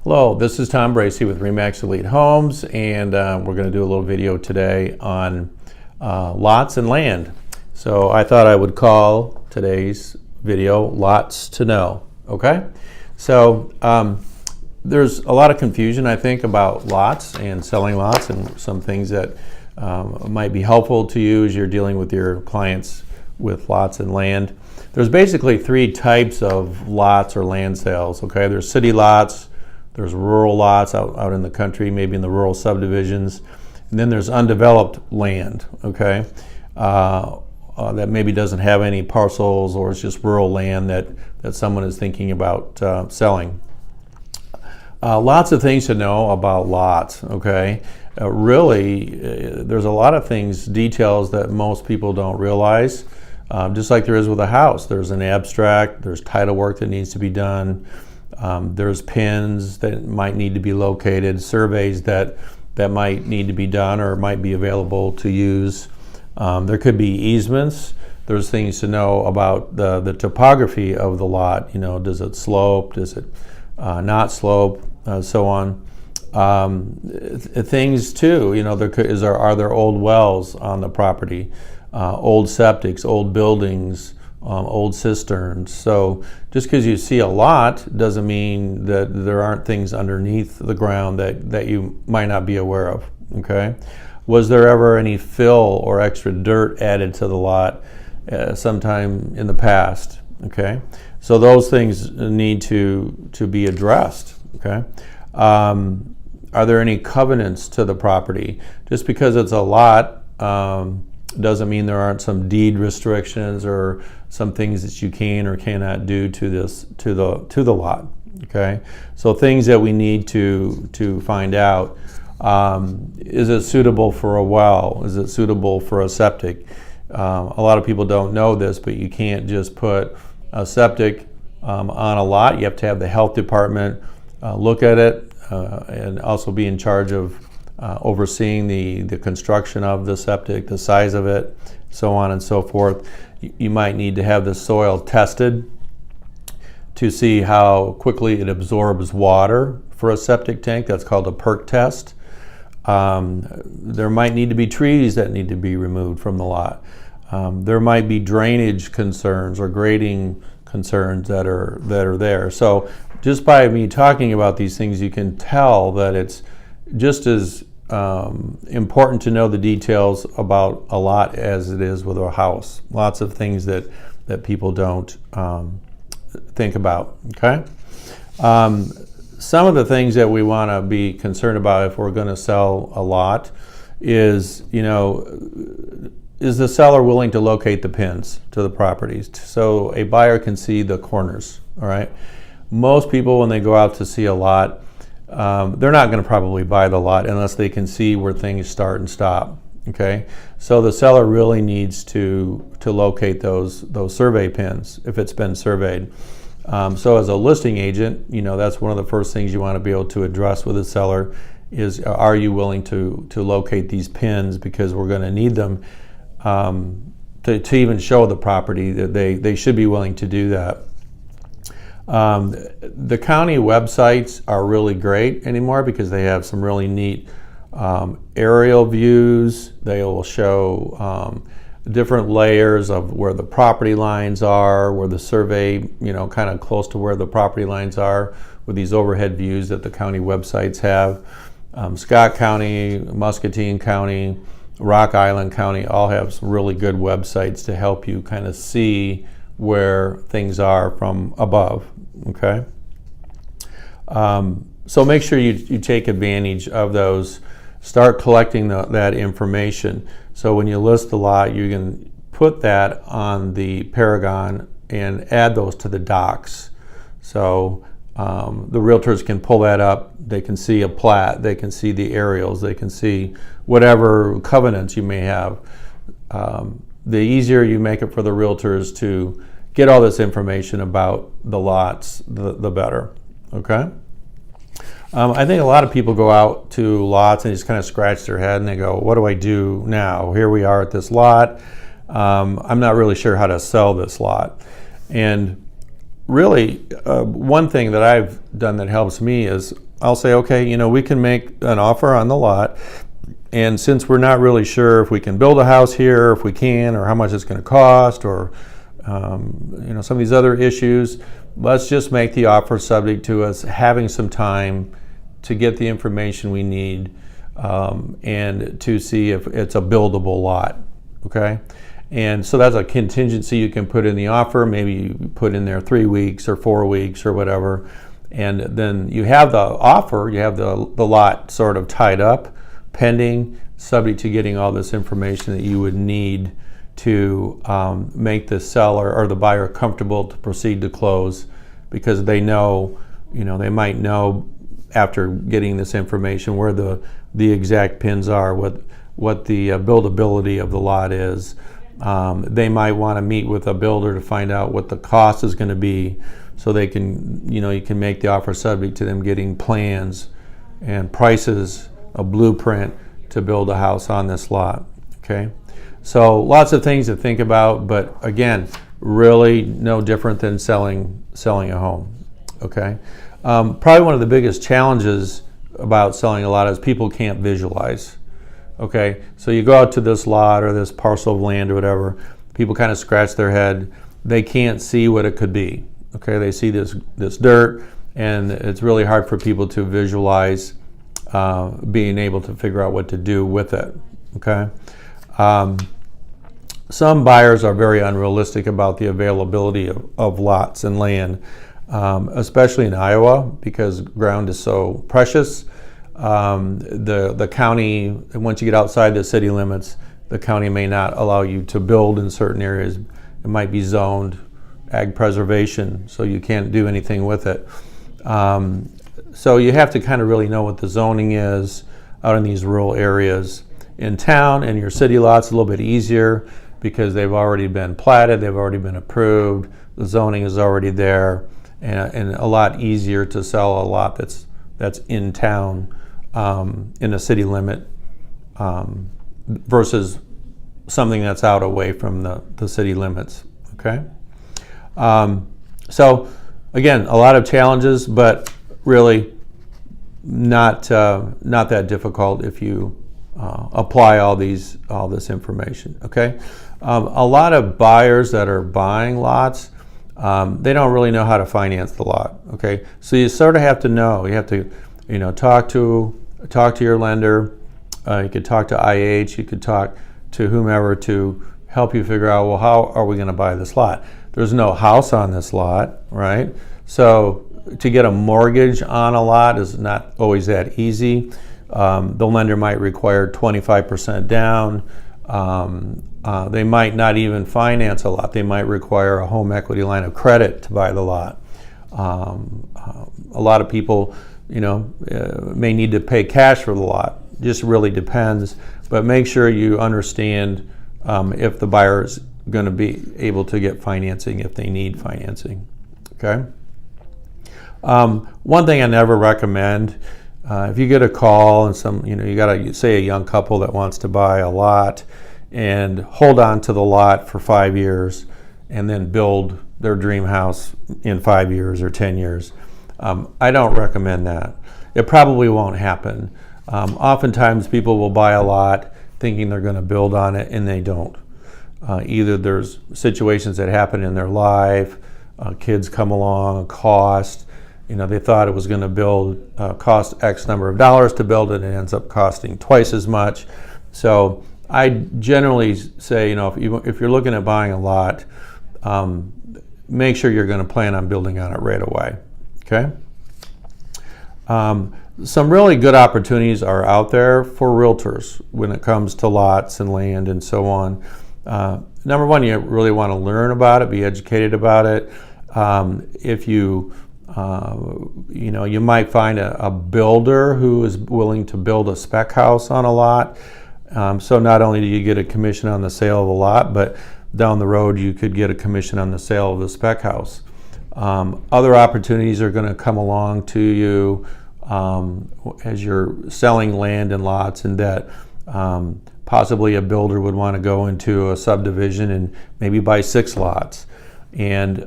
Hello, this is Tom Bracey with RE/MAX Elite Homes, and we're going to do a little video today on lots and land. So I thought I would call today's video Lots to Know. Okay, so there's a lot of confusion, I think, about lots and selling lots, and some things that might be helpful to you as you're dealing with your clients with lots and land. There's basically three types of lots or land sales. Okay, there's city lots. There's rural lots out in the country, maybe in the rural subdivisions. And then there's undeveloped land, okay, that maybe doesn't have any parcels, or it's just rural land that someone is thinking about selling. Lots of things to know about lots, okay. There's a lot of things, details that most people don't realize. Just like there is with a house, there's an abstract, there's title work that needs to be done. There's pins that might need to be located, surveys that might need to be done or might be available to use. There could be easements. There's things to know about the topography of the lot. You know, does it slope? Does it not slope? So on. Things too. You know, are there old wells on the property? Old septics, old buildings. Old cisterns. So just because you see a lot doesn't mean that there aren't things underneath the ground that you might not be aware of. Okay, was there ever any fill or extra dirt added to the lot sometime in the past? Okay, so those things need to be addressed. Okay, are there any covenants to the property? Just because it's a lot doesn't mean there aren't some deed restrictions or some things that you can or cannot do to the lot. Okay, so things that we need to find out: is it suitable for a well? Is it suitable for a septic? A lot of people don't know this, but you can't just put a septic on a lot. You have to have the health department look at it and also be in charge of overseeing the construction of the septic, the size of it, so on and so forth. You might need to have the soil tested to see how quickly it absorbs water for a septic tank. That's called a perk test. There might need to be trees that need to be removed from the lot. There might be drainage concerns or grading concerns that are there. So just by me talking about these things, you can tell that it's just as important to know the details about a lot as it is with a house. Lots of things that people don't think about. Okay, some of the things that we want to be concerned about if we're going to sell a lot is, you know, is the seller willing to locate the pins to the properties so a buyer can see the corners? All right, most people, when they go out to see a lot, they're not going to probably buy the lot unless they can see where things start and stop. Okay, so the seller really needs to locate those survey pins if it's been surveyed. So as a listing agent, you know, that's one of the first things you want to be able to address with the seller is, are you willing to locate these pins, because we're going to need them to even show the property that they should be willing to do that. The county websites are really great anymore because they have some really neat aerial views. They will show different layers of where the property lines are, where the survey, you know, kind of close to where the property lines are, with these overhead views that the county websites have. Scott County, Muscatine County, Rock Island County all have some really good websites to help you kind of see where things are from above. Okay, so make sure you take advantage of those. Start collecting that information. So when you list the lot, you can put that on the Paragon and add those to the docs. So the realtors can pull that up. They can see a plat. They can see the aerials. They can see whatever covenants you may have. The easier you make it for the realtors to get all this information about the lots, the better. Okay. I think a lot of people go out to lots and just kind of scratch their head and they go, what do I do now? Here we are at this lot. I'm not really sure how to sell this lot. And really, one thing that I've done that helps me is I'll say, okay, we can make an offer on the lot. And since we're not really sure if we can build a house here, if we can, or how much it's going to cost, or some of these other issues, let's just make the offer subject to us having some time to get the information we need and to see if it's a buildable lot. Okay? And so that's a contingency you can put in the offer. Maybe you put in there 3 weeks or 4 weeks or whatever. And then you have the offer, you have the lot sort of tied up, pending, subject to getting all this information that you would need to make the seller or the buyer comfortable to proceed to close, because they know, they might know after getting this information where the exact pins are, what the buildability of the lot is. They might want to meet with a builder to find out what the cost is going to be, so they can, you can make the offer subject to them getting plans and prices, a blueprint to build a house on this lot. Okay, so lots of things to think about, but again, really no different than selling a home. Okay, probably one of the biggest challenges about selling a lot is people can't visualize. Okay, so you go out to this lot or this parcel of land or whatever, people kind of scratch their head. They can't see what it could be. Okay, they see this dirt, and it's really hard for people to visualize being able to figure out what to do with it. Okay, some buyers are very unrealistic about the availability of lots and land, especially in Iowa, because ground is so precious. The county, once you get outside the city limits, the county may not allow you to build in certain areas. It might be zoned ag preservation, so you can't do anything with it. So you have to kind of really know what the zoning is out in these rural areas. In town and your city lots, a little bit easier because they've already been platted, they've already been approved, the zoning is already there, and a lot easier to sell a lot that's in town in a city limit versus something that's out away from the city limits. Okay, so again, a lot of challenges, but really not that difficult if you apply all this information. Okay, a lot of buyers that are buying lots, they don't really know how to finance the lot. Okay, so you sort of have to know. You have to, talk to your lender. You could talk to IH. You could talk to whomever to help you figure out, well, how are we going to buy this lot? There's no house on this lot, right? So to get a mortgage on a lot is not always that easy. The lender might require 25% down. They might not even finance a lot. They might require a home equity line of credit to buy the lot. A lot of people, may need to pay cash for the lot. Just really depends. But make sure you understand if the buyer is going to be able to get financing if they need financing. Okay. One thing I never recommend, if you get a call and you got a young couple that wants to buy a lot and hold on to the lot for 5 years and then build their dream house in 5 years or 10 years. I don't recommend that. It probably won't happen. Oftentimes people will buy a lot thinking they're going to build on it, and they don't. Either there's situations that happen in their life, kids come along, cost, they thought it was going to cost X number of dollars to build it, and it ends up costing twice as much. So I generally say, if you're looking at buying a lot, make sure you're going to plan on building on it right away. Okay. Some really good opportunities are out there for realtors when it comes to lots and land and so on. Number one, you really want to learn about it, be educated about it. If you might find a builder who is willing to build a spec house on a lot. So not only do you get a commission on the sale of the lot, but down the road you could get a commission on the sale of the spec house. Other opportunities are going to come along to you as you're selling land and lots and debt. Possibly a builder would want to go into a subdivision and maybe buy 6 lots and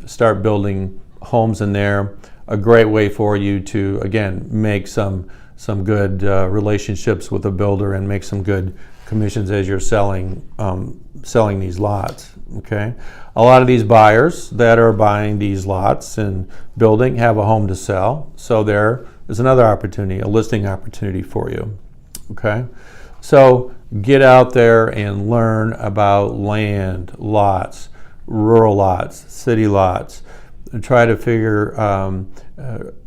start building homes in there. a great way for you to, again, make some good relationships with a builder and make some good commissions as you're selling these lots. Okay, a lot of these buyers that are buying these lots and building have a home to sell, so there is another opportunity, a listing opportunity for you. Okay, so get out there and learn about land, lots, rural lots, city lots. Try to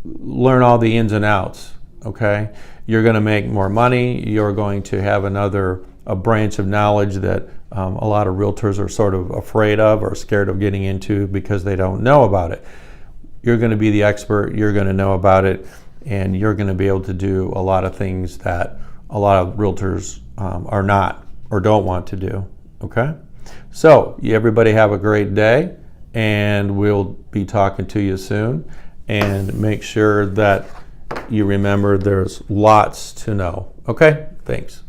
learn all the ins and outs. Okay, you're going to make more money. You're going to have a branch of knowledge that a lot of realtors are sort of afraid of or scared of getting into because they don't know about it. You're going to be the expert. You're going to know about it, and you're going to be able to do a lot of things that a lot of realtors are not or don't want to do. Okay, so everybody have a great day, and we'll be talking to you soon. And make sure that you remember there's lots to know. Okay, thanks.